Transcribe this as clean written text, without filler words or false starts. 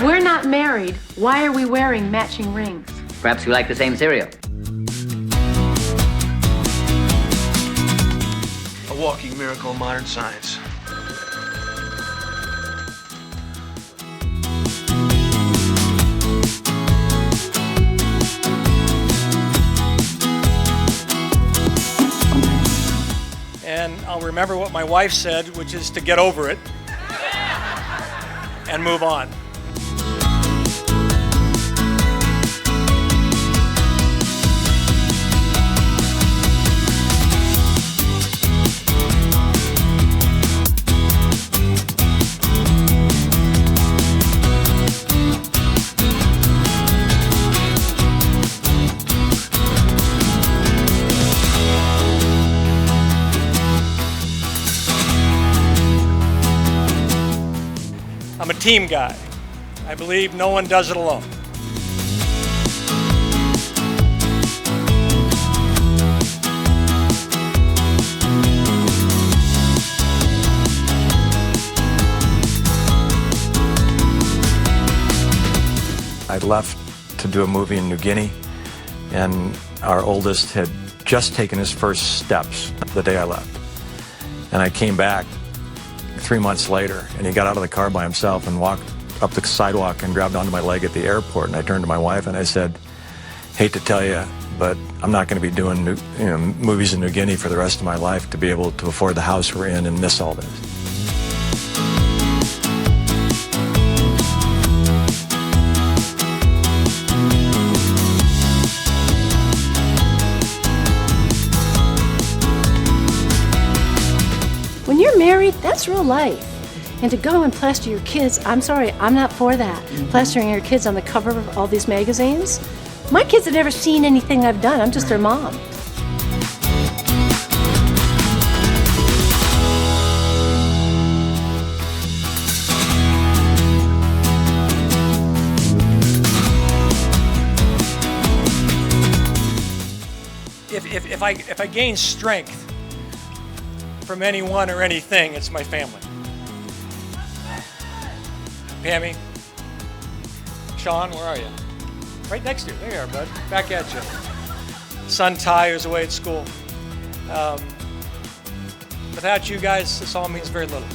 If we're not married, why are we wearing matching rings? Perhaps we like the same cereal. A walking miracle of modern science. And I'll remember what my wife said, which is to get over it and move on. I'm a team guy. I believe no one does it alone. I left to do a movie in New Guinea, and our oldest had just taken his first steps the day I left. And I came back 3 months later, and he got out of the car by himself and walked up the sidewalk and grabbed onto my leg at the airport. And I turned to my wife and I said, "Hate to tell you, but I'm not going to be doing movies in New Guinea for the rest of my life to be able to afford the house we're in and miss all this." When you're married, that's real life. And to go and plaster your kids, I'm sorry, I'm not for that. Plastering your kids on the cover of all these magazines. My kids have never seen anything I've done. I'm just their mom. If I gain strength from anyone or anything, it's my family. Pammy, Sean, where are you? Right next to you. There you are, bud. Back at you. Son Ty, who's away at school. Without you guys, this all means very little.